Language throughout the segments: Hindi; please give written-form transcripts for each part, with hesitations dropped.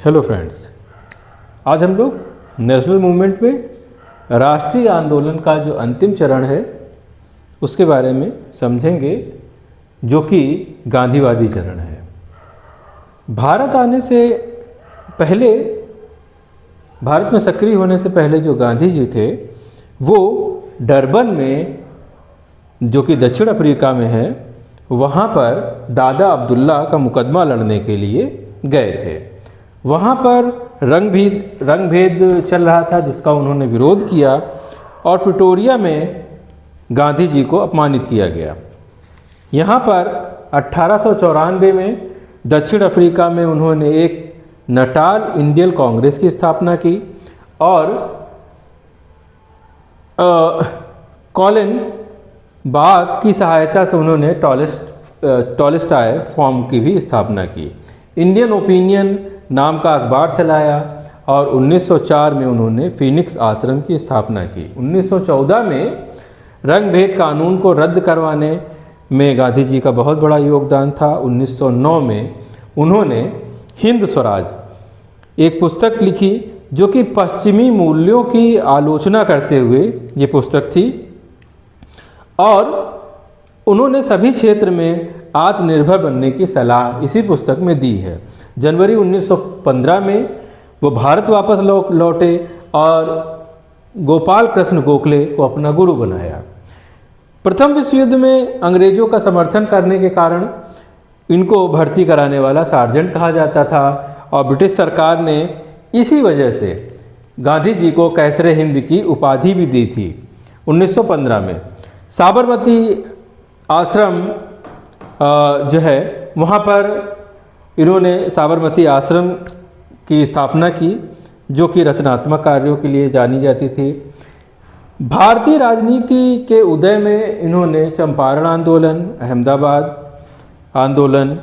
हेलो फ्रेंड्स, आज हम लोग नेशनल मूवमेंट में राष्ट्रीय आंदोलन का जो अंतिम चरण है उसके बारे में समझेंगे, जो कि गांधीवादी चरण है। भारत आने से पहले, भारत में सक्रिय होने से पहले जो गांधी जी थे वो डरबन में, जो कि दक्षिण अफ्रीका में है, वहाँ पर दादा अब्दुल्ला का मुकदमा लड़ने के लिए गए थे। वहाँ पर रंग भेद चल रहा था जिसका उन्होंने विरोध किया और प्रिटोरिया में गांधी जी को अपमानित किया गया। यहाँ पर 1894 में दक्षिण अफ्रीका में उन्होंने एक नटाल इंडियन कांग्रेस की स्थापना की और कॉलिन बाग की सहायता से उन्होंने टॉलस्टॉय फॉर्म की भी स्थापना की। इंडियन ओपिनियन नाम का अखबार चलाया और 1904 में उन्होंने फीनिक्स आश्रम की स्थापना की। 1914 में रंग भेद कानून को रद्द करवाने में गांधी जी का बहुत बड़ा योगदान था। 1909 में उन्होंने हिंद स्वराज एक पुस्तक लिखी जो कि पश्चिमी मूल्यों की आलोचना करते हुए ये पुस्तक थी और उन्होंने सभी क्षेत्र में आत्मनिर्भर बनने की सलाह इसी पुस्तक में दी है। जनवरी 1915 में वो भारत वापस लौटे और गोपाल कृष्ण गोखले को अपना गुरु बनाया। प्रथम विश्व युद्ध में अंग्रेजों का समर्थन करने के कारण इनको भर्ती कराने वाला सार्जेंट कहा जाता था और ब्रिटिश सरकार ने इसी वजह से गांधी जी को कैसरे हिंद की उपाधि भी दी थी। 1915 में साबरमती आश्रम जो है, वहाँ पर इन्होंने साबरमती आश्रम की स्थापना की जो कि रचनात्मक कार्यों के लिए जानी जाती थी। भारतीय राजनीति के उदय में इन्होंने चंपारण आंदोलन, अहमदाबाद आंदोलन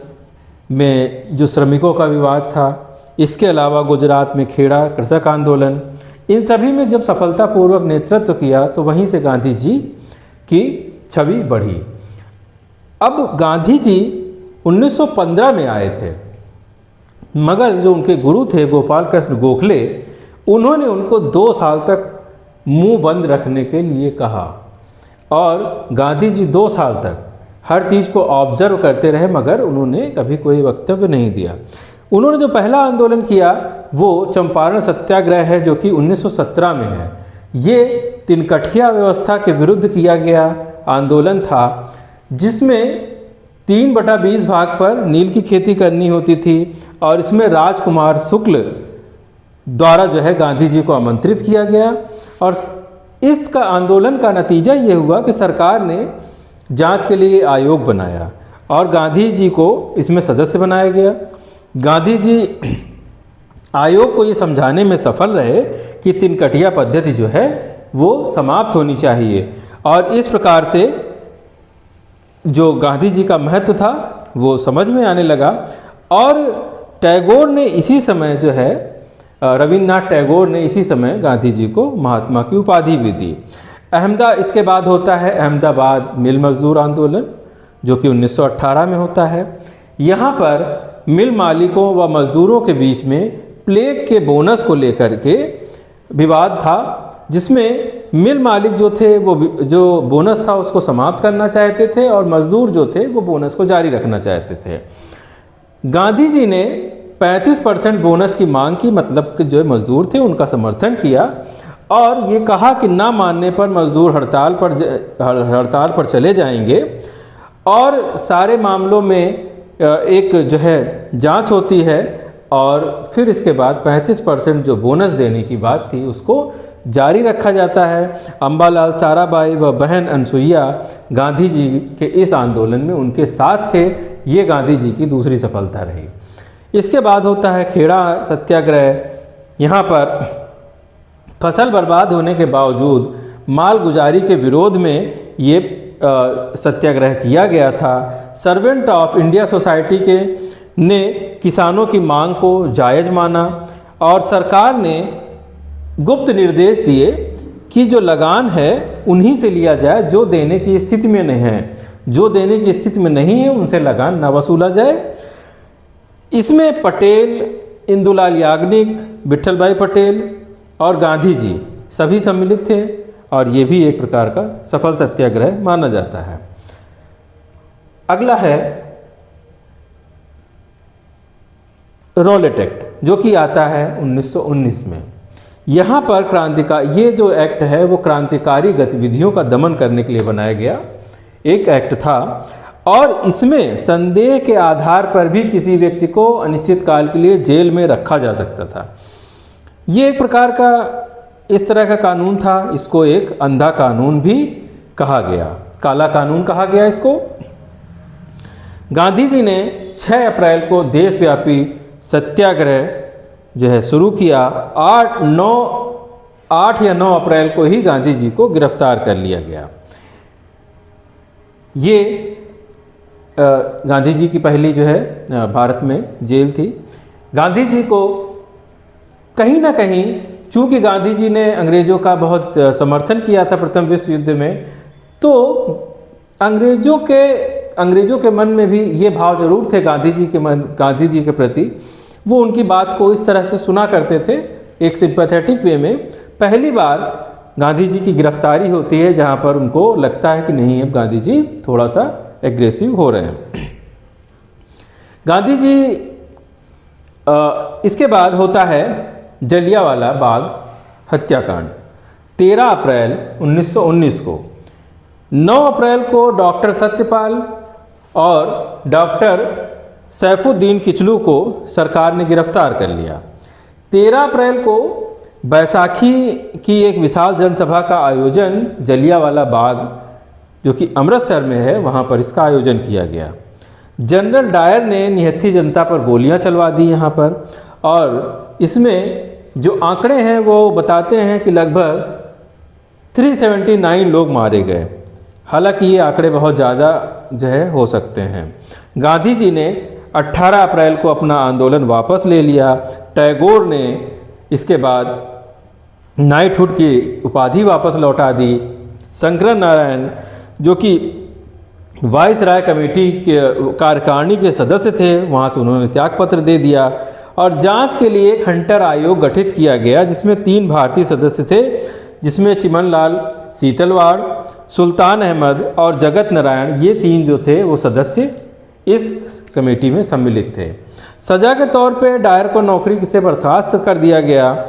में जो श्रमिकों का विवाद था, इसके अलावा गुजरात में खेड़ा कृषक आंदोलन, इन सभी में जब सफलतापूर्वक नेतृत्व किया तो वहीं से गांधी जी की छवि बढ़ी। अब गांधी जी 1915 में आए थे, मगर जो उनके गुरु थे गोपाल कृष्ण गोखले, उन्होंने उनको 2 साल तक मुंह बंद रखने के लिए कहा और गांधी जी 2 साल तक हर चीज़ को ऑब्जर्व करते रहे, मगर उन्होंने कभी कोई वक्तव्य नहीं दिया। उन्होंने जो पहला आंदोलन किया वो चंपारण सत्याग्रह है जो कि 1917 में है। ये तिनकठिया व्यवस्था के विरुद्ध किया गया आंदोलन था जिसमें 3/20 भाग पर नील की खेती करनी होती थी और इसमें राजकुमार शुक्ल द्वारा जो है गांधी जी को आमंत्रित किया गया और इसका आंदोलन का नतीजा ये हुआ कि सरकार ने जांच के लिए आयोग बनाया और गांधी जी को इसमें सदस्य बनाया गया। गांधी जी आयोग को ये समझाने में सफल रहे कि तिनकठिया पद्धति जो है वो समाप्त होनी चाहिए और इस प्रकार से जो गांधी जी का महत्व था वो समझ में आने लगा। और टैगोर ने इसी समय जो है, रविन्द्रनाथ टैगोर ने इसी समय गांधी जी को महात्मा की उपाधि भी दी। इसके बाद होता है अहमदाबाद मिल मजदूर आंदोलन जो कि 1918 में होता है। यहाँ पर मिल मालिकों व मजदूरों के बीच में प्लेग के बोनस को लेकर के विवाद था, जिसमें मिल मालिक जो थे वो जो बोनस था उसको समाप्त करना चाहते थे और मजदूर जो थे वो बोनस को जारी रखना चाहते थे। गांधी जी ने 35% बोनस की मांग की, मतलब कि जो मजदूर थे उनका समर्थन किया और ये कहा कि ना मानने पर मजदूर हड़ताल पर चले जाएंगे और सारे मामलों में एक जो है जांच होती है और फिर इसके बाद 35% जो बोनस देने की बात थी उसको जारी रखा जाता है। अम्बालाल साराभाई व बहन अनसुईया गांधी जी के इस आंदोलन में उनके साथ थे। ये गांधी जी की दूसरी सफलता रही। इसके बाद होता है खेड़ा सत्याग्रह। यहाँ पर फसल बर्बाद होने के बावजूद मालगुजारी के विरोध में ये सत्याग्रह किया गया था। सर्वेंट ऑफ इंडिया सोसाइटी ने किसानों की मांग को जायज़ माना और सरकार ने गुप्त निर्देश दिए कि जो लगान है उन्हीं से लिया जाए जो देने की स्थिति में नहीं है, जो देने की स्थिति में नहीं है उनसे लगान न वसूला जाए। इसमें पटेल इंदुलाल याग्निक, विट्ठल भाई पटेल और गांधी जी सभी सम्मिलित थे और ये भी एक प्रकार का सफल सत्याग्रह माना जाता है। अगला है रॉलेट एक्ट, जो कि आता है 1919 में। यहाँ पर ये जो एक्ट है वो क्रांतिकारी गतिविधियों का दमन करने के लिए बनाया गया एक एक्ट था और इसमें संदेह के आधार पर भी किसी व्यक्ति को अनिश्चित काल के लिए जेल में रखा जा सकता था। ये एक प्रकार का इस तरह का कानून था, इसको एक अंधा कानून भी कहा गया, काला कानून कहा गया इसको। गांधी जी ने 6 अप्रैल को देशव्यापी सत्याग्रह जो है शुरू किया। 8 या 9 अप्रैल को ही गांधी जी को गिरफ्तार कर लिया गया। ये गांधी जी की पहली जो है भारत में जेल थी। गांधी जी को कहीं ना कहीं, चूँकि गांधी जी ने अंग्रेज़ों का बहुत समर्थन किया था प्रथम विश्व युद्ध में, तो अंग्रेज़ों के मन में भी ये भाव जरूर थे गांधी जी के प्रति। वो उनकी बात को इस तरह से सुना करते थे एक सिंपैथेटिक वे में। पहली बार गांधी जी की गिरफ्तारी होती है जहाँ पर उनको लगता है कि नहीं, अब गांधी जी थोड़ा सा एग्रेसिव हो रहे हैं। गांधी जी इसके बाद होता है जलियांवाला बाग हत्याकांड 13 अप्रैल 1919 को। 9 अप्रैल को डॉक्टर सत्यपाल और डॉक्टर सैफुद्दीन किचलू को सरकार ने गिरफ्तार कर लिया। 13 अप्रैल को बैसाखी की एक विशाल जनसभा का आयोजन जलियांवाला बाग, जो कि अमृतसर में है, वहाँ पर इसका आयोजन किया गया। जनरल डायर ने निहत्थी जनता पर गोलियां चलवा दी यहाँ पर, और इसमें जो आंकड़े हैं वो बताते हैं कि लगभग 379 लोग मारे गए। हालांकि ये आंकड़े बहुत ज़्यादा जो है हो सकते हैं। गांधी जी ने 18 अप्रैल को अपना आंदोलन वापस ले लिया। टैगोर ने इसके बाद नाइटहुड की उपाधि वापस लौटा दी। शंकर नारायण, जो कि वाइसराय कमेटी के कार्यकारिणी के सदस्य थे, वहाँ से उन्होंने त्यागपत्र दे दिया और जांच के लिए एक हंटर आयोग गठित किया गया जिसमें 3 भारतीय सदस्य थे, जिसमें चिमनलाल सीतलवाड़, सुल्तान अहमद और जगत नारायण, ये 3 जो थे वो सदस्य इस कमेटी में सम्मिलित थे। सजा के तौर पे डायर को नौकरी से बर्खास्त कर दिया गया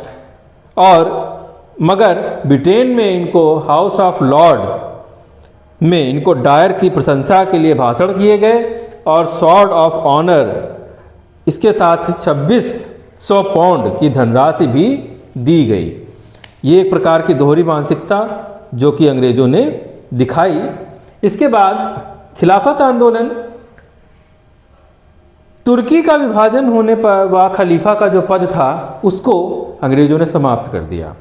और मगर ब्रिटेन में इनको हाउस ऑफ लॉर्ड में इनको डायर की प्रशंसा के लिए भाषण किए गए और सॉर्ड ऑफ ऑनर, इसके साथ 2600 पाउंड की धनराशि भी दी गई। ये एक प्रकार की दोहरी मानसिकता जो कि अंग्रेज़ों ने दिखाई। इसके बाद खिलाफत आंदोलन, तुर्की का विभाजन होने पर वह खलीफा का जो पद था उसको अंग्रेज़ों ने समाप्त कर दिया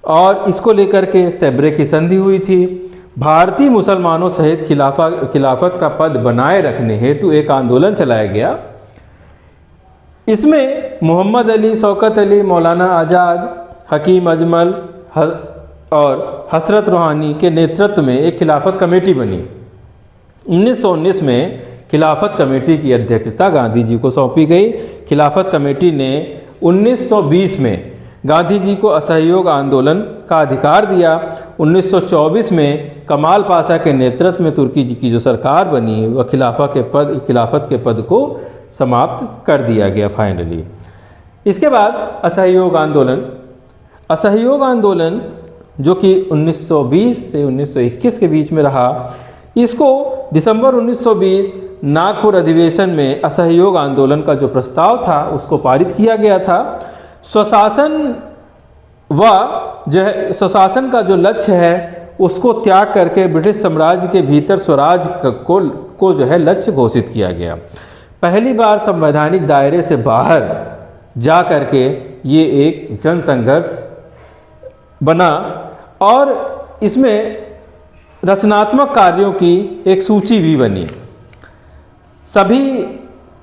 और इसको लेकर के सेब्रे की संधि हुई थी। भारतीय मुसलमानों सहित खिलाफत का पद बनाए रखने हेतु एक आंदोलन चलाया गया। इसमें मोहम्मद अली, शौकत अली, मौलाना आज़ाद, हकीम अजमल और हसरत रूहानी के नेतृत्व में एक खिलाफत कमेटी बनी। 1919 में खिलाफत कमेटी की अध्यक्षता गांधी जी को सौंपी गई। खिलाफत कमेटी ने 1920 में गांधी जी को असहयोग आंदोलन का अधिकार दिया। 1924 में कमाल पाशा के नेतृत्व में तुर्की जी की जो सरकार बनी वह खिलाफत के पद को समाप्त कर दिया गया फाइनली। इसके बाद असहयोग आंदोलन जो कि 1920 से 1921 के बीच में रहा, इसको दिसंबर 1920 नागपुर अधिवेशन में असहयोग आंदोलन का जो प्रस्ताव था उसको पारित किया गया था। स्वशासन का जो लक्ष्य है उसको त्याग करके ब्रिटिश साम्राज्य के भीतर स्वराज को जो है लक्ष्य घोषित किया गया। पहली बार संवैधानिक दायरे से बाहर जा करके ये एक जन संघर्ष बना और इसमें रचनात्मक कार्यों की एक सूची भी बनी। सभी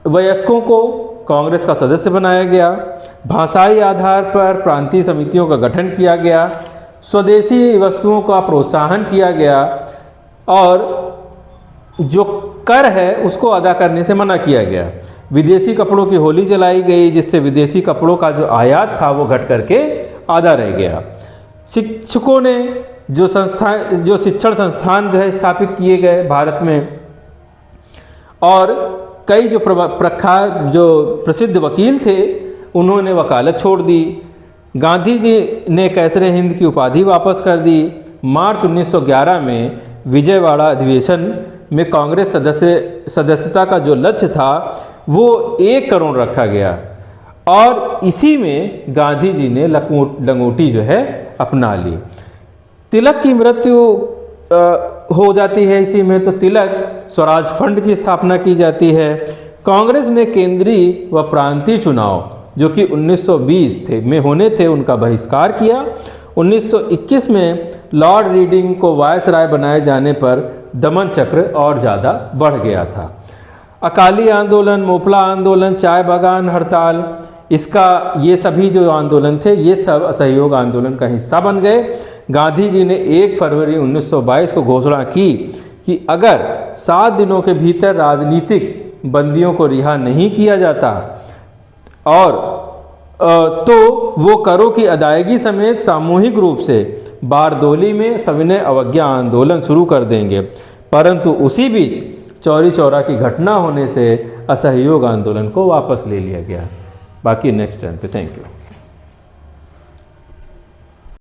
वयस्कों को कांग्रेस का सदस्य बनाया गया। भाषाई आधार पर प्रांतीय समितियों का गठन किया गया। स्वदेशी वस्तुओं का प्रोत्साहन किया गया और जो कर है उसको अदा करने से मना किया गया। विदेशी कपड़ों की होली जलाई गई, जिससे विदेशी कपड़ों का जो आयात था वो घट करके आधा रह गया। शिक्षकों ने जो शिक्षण संस्थान जो है स्थापित किए गए भारत में, और कई जो प्रसिद्ध वकील थे उन्होंने वकालत छोड़ दी। गांधी जी ने कैसरे हिंद की उपाधि वापस कर दी। मार्च 1911 में विजयवाड़ा अधिवेशन में कांग्रेस सदस्यता का जो लक्ष्य था वो 1 करोड़ रखा गया, और इसी में गांधी जी ने लंगोटी जो है अपना ली। तिलक की मृत्यु हो जाती है इसी में, तो तिलक स्वराज फंड की स्थापना की जाती है। कांग्रेस ने केंद्रीय व प्रांतीय चुनाव जो कि 1920 में होने थे उनका बहिष्कार किया। 1921 में लॉर्ड रीडिंग को वायसराय बनाए जाने पर दमन चक्र और ज़्यादा बढ़ गया था। अकाली आंदोलन, मोपला आंदोलन, चाय बागान हड़ताल, ये सभी जो आंदोलन थे ये सब असहयोग आंदोलन का हिस्सा बन गए। गांधी जी ने 1 फरवरी 1922 को घोषणा की कि अगर 7 दिनों के भीतर राजनीतिक बंदियों को रिहा नहीं किया जाता और तो वो करों की अदायगी समेत सामूहिक रूप से बारदोली में सविनय अवज्ञा आंदोलन शुरू कर देंगे। परंतु उसी बीच चौरी चौरा की घटना होने से असहयोग आंदोलन को वापस ले लिया गया। बाकी नेक्स्ट टाइम पे। Thank you.